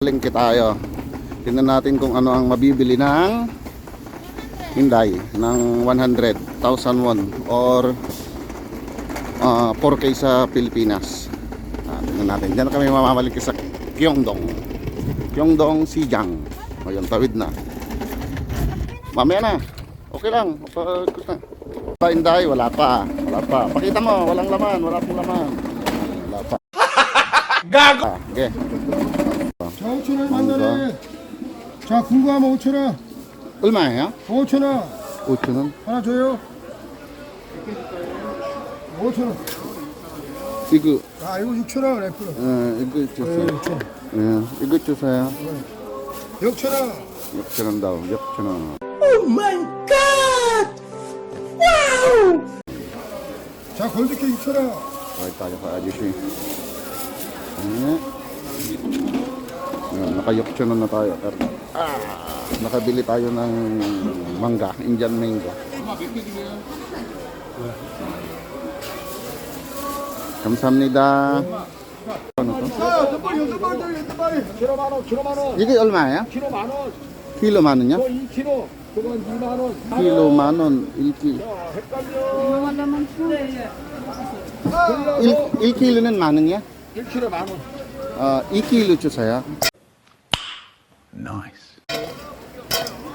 Lingki tayo. Tingnan natin kung ano ang mabibili ng Hyundai ng 100,000 won or 4K sa Pilipinas. Tingnan natin. Diyan kami mamamalik sa Gyeongdong Sijang. Ayun, tawid na. Mamaya na. Okay lang. Hyundai, wala pa. Pakita mo, walang laman. Wala pong laman. Wala pa. Gago! Okay. 자, 5,000원 만나네. 자, 궁금하면 5,000원. 얼마예요? 5,000원. 5,000원? 하나 줘요. 5,000원. 이거 아, 이거 6,000원 애플. 이거 주세요. 6,000원. 이거 주세요. 6,000원. 6,000원 다운, 6,000원. Oh my God! Wow! 자, 골드케 6,000원. tayo sa ajusin. Naka 6,000원 na tayo. Nakabili tayo ng mangga, Indian mango. 감사합니다. ano to? 키로 만 원, 키로 만 원. 이게 얼마예요? 키로 만 원. 키로 만 원요? 2kg. 그건 2만 원. 키로 만 원, 1kg. 헷갈려. 1kg는 만 원이야? 1kg 만 원. 2kg 주세요.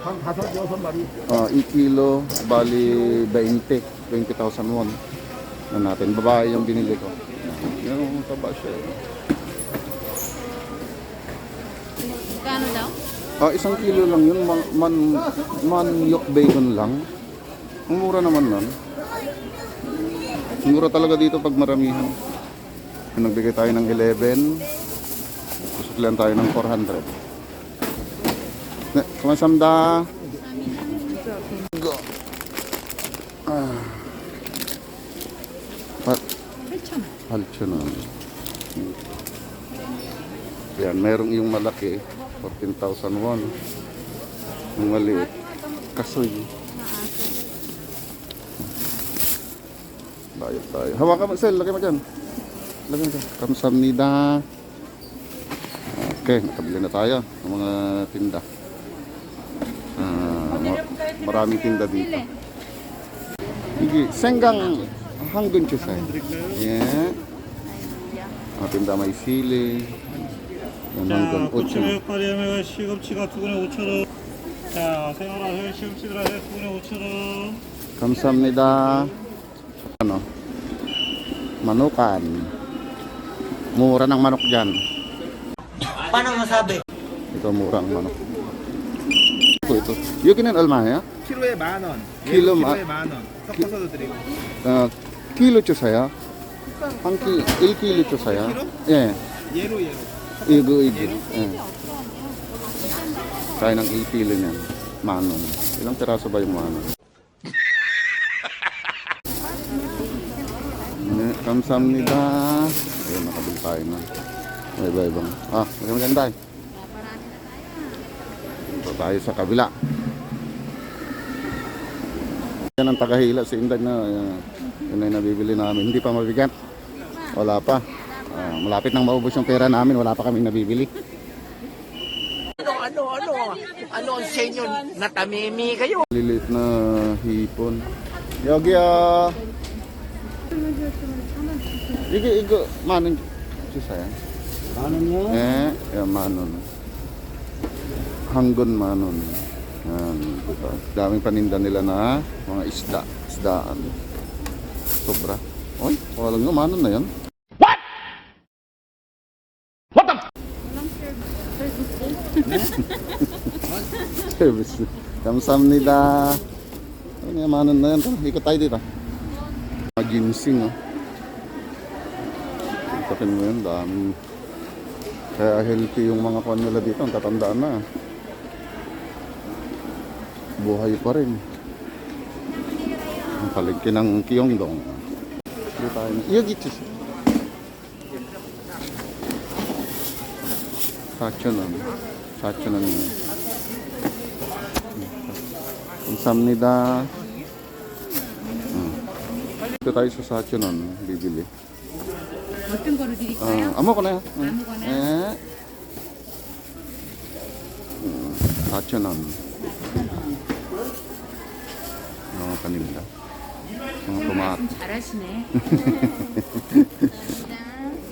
한 5, 6마리. 2kg, bali 20,000 won. Na natin, babae yung binili ko. Yung taba siya. Kano daw? 1 kilo lang yun, man-yok bacon lang. Ang mura naman nun. Mura talaga dito pag maramihan. Nagbigay tayo ng 11. Susuklihan tayo ng 400. Kumasamda. Go. 8,000원. Yan, merong yung malaki, 14,000 won. Yung maliit, kasoy. Bayad tayo. Hawakan mo, Sel, lagay mo dyan. Lagay mo dyan. Kamsamnida. Okay, nakabili na tayo ng mga tinda. Maraming tinda dito. Sige, Senggang Hanggun Chusay. Yeah. Mga tinda may sili. Yung hanggang 8,000. 파리하면 시금치가 2근에 5,000원. 자, 생활하세요. 시금치들 하세요. 2근에 5,000원. 감사합니다. Ano? Manukan. Mura ng manok dyan. Paano masabi? Ito mura ang manok. ito. 여기는 얼마예요? 키로에 10,000원. 키로 키로에 10,000원. 섞어서도 드리고. Kilo 주세요. 한 1kg 주세요. 예. 얘로. 이거. 예. Kaya ng 1kg niyan. Manon. Ilang piraso ba yung manon? 감사합니다. Ayun, nakabili tayo na. Iba-ibang. Magandang tayo. Dito tayo sa kabila. Yan ang tagahila si Inday na yun ay nabibili namin. Hindi pa mabigat. Wala pa. Malapit nang maubos yung pera namin. Wala pa kaming nabibili. Ano ang senyo? Natamimi kayo? Lilit na hipon. Yogi 이거 만원 주세요. 만원이요? 예, 만원. 한근 만원. Yan, diba? Daming paninda nila na mga isdaan. Sobra. Oy, walang yung manon na yan. Service. 감사합니다. Ayun yung manon na yan. Ikot tayo dito. Ginseng, Itakin mo yun, dami. Kaya healthy yung mga kwan nila dito. Ang tatandaan na. Buhay pa rin. Ang paligkin ng Gyeongdong. 여기 주세요. 4,000원. 4,000원. 감사합니다. Dito tayo sa 4,000원 bibili. 어떤 거로 드릴까요? 아무거나요. 아무거나? 네. 4,000원. paninda. Mga tomato. 잘하시네.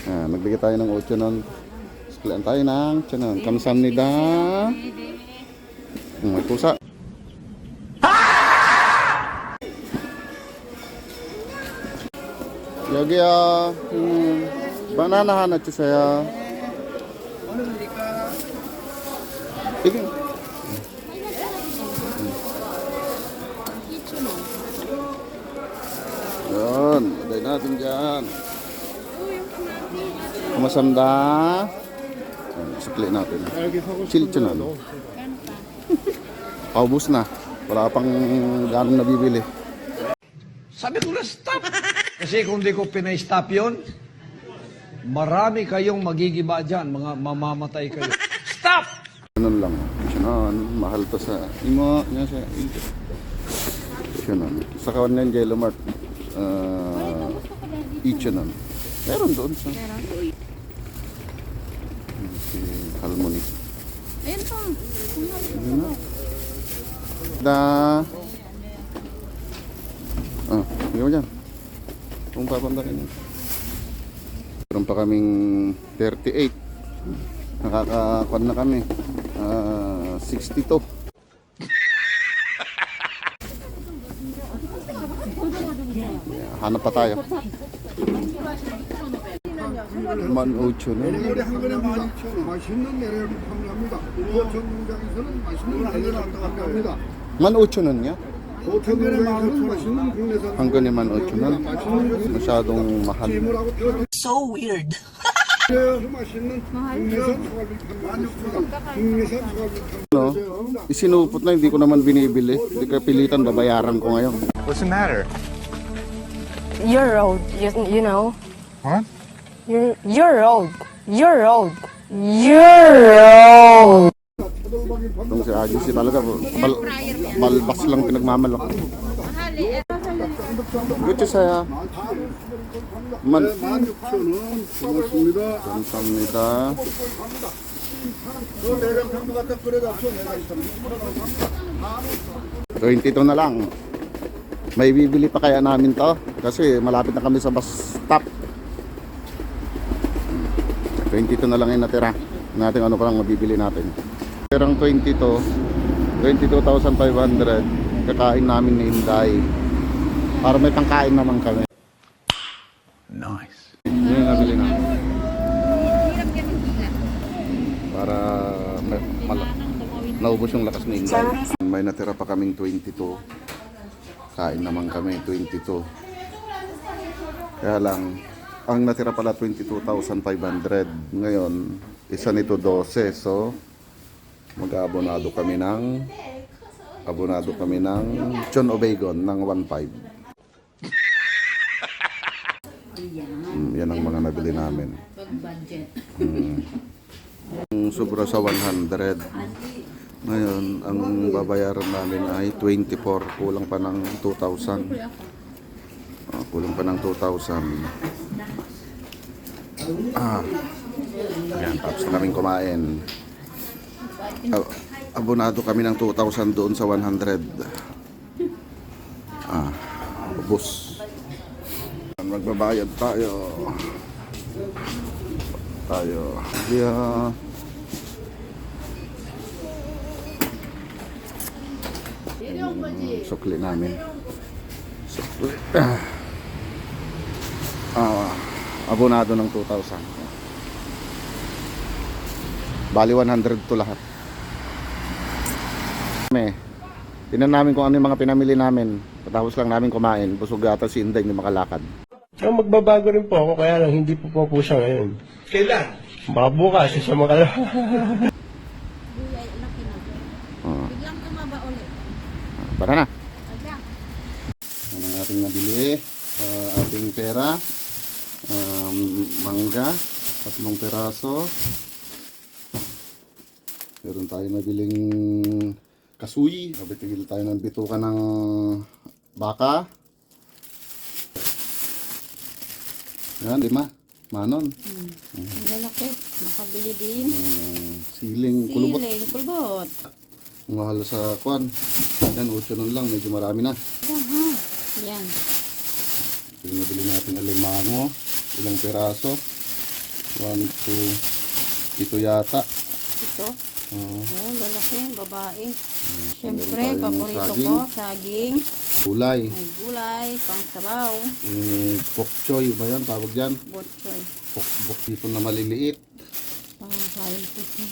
Nagbigay tayo ng 8 nun. Suklian tayo ng tiyanan. Kamsamnida. May pusa. 여기요. 바나나 하나 주세요. 이게 Yun, lagay natin dyan. Kumasanda. Sukli natin. Chilchonan. Paubos na. Wala pang ganong nabibili. Sabi ko na stop. Kasi kung di ko pinay-stop yun, marami kayong magigiba dyan, mga mamamatay kayo. Stop! Ganun lang. Chilchonan. Mahal to sa imo. Yan siya. Chilchonan. Sa kawan na yung Jello Mart. Ichanan. Meron doon sa si Halmoni. Ayun po. Ayun na. Hindi mo dyan. Kung papandakin yun. Meron pa kaming 38. Nakakakuan na kami. 62. Hanap pa tayo. Man-8 na. 내년에 한 근에 12,000원 맛있는 내려를 판매합니다. 보천 농장에서는 맛있는 내려를 판매합니다. 18,000 원이야? 보천 농장에서는 맛있는 국내산 한 근에 18,000 원? 마syadong mahal. 찜을하고 뼈를 So weird. 맛있는 국내산 소갈비 판매합니다. 국내산 소갈비 판매합니다. Isinupot na, hindi ko naman binibili. Hindi ka pilitan, babayaran ko ngayon. What's the matter? You're old, you know. What? You're old. You're old. You're old. Itong si Aji talaga, malbas lang pinagmamalak. Gusto saya. 16,000원 고맙습니다. 감사합니다. 저 내장탕도 갖다 끓여잡숴 내가 있습니다. 22 na lang. May bibili pa kaya namin to? Kasi malapit na kami sa bus stop. 22 na lang yung natira. Natin ano pa lang mabibili natin. Perang 22,500. Kakain namin ni Inday. Para may pangkain naman kami. Nice. Yun yung nabili namin. Para naubos yung lakas ni Inday. May natira pa kaming 22. Kain naman kami 22. Kaya lang ang natira pala 22,500. Ngayon isa nito 12. So mag-abonado kami ng John Obegon ng 1.5. Yan ang mga nabili namin. Budget. Sobra sa 100. Ngayon, ang babayaran namin ay 24. Kulang pa ng 2,000. Kulang pa ng 2,000. Ayan, tapos na kaming kumain. Abonado kami ng 2,000 doon sa 100. Ubus. Magbabayad tayo. Yeah. Sukli namin. Sukli. Abonado ng 2,000. Bali 100 to lahat. Tingnan namin kung ano yung mga pinamili namin. Patapos lang namin kumain. Busog ata si Inday, hindi makalakad. Magbabago rin po ako, kaya lang hindi po siya ngayon. Kailan? Baka bukas, siya makalakad. Gulay, laki na. Biglang tumaba ulit. Para na. Aga. Ano ang ating nabili? Ating pera. Mangga. 3 peraso. Meron tayo nabiling kasuyi. Nabitigil tayo ng bituka ng baka. Yan, 5. Manon. Lalaki. Makabili din. Siling kulubot. Siling, kulbot. Mahal sa kwan. Yan, 8 nun lang. Medyo marami na. Yan. Ito yung nabili natin alimango. Ilang peraso? 1, 2, ito yata. Ito. Oo. Oh, lalaki, babae. Meron Siyempre, tayong paborito saging. ko, saging. Gulay. May gulay, pang sabaw. Pok choy ba yan? Tawag dyan? Botchoy. Bok dito na maliliit. Pang saling puso.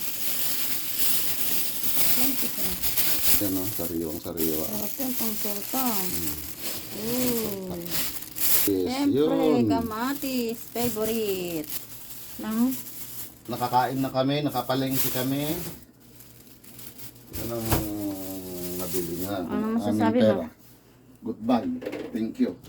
Yan, puso. Yan o, sariwang-sariwa. Sarap yan, pang sultang. Ooh. Yes, Siyempre, yun. kamatis, favorite. Nang Nakakain na kami, nakapalengke kami. Yan ang nabili nga. Ano Aming masasabi pera. mo? Goodbye. Thank you.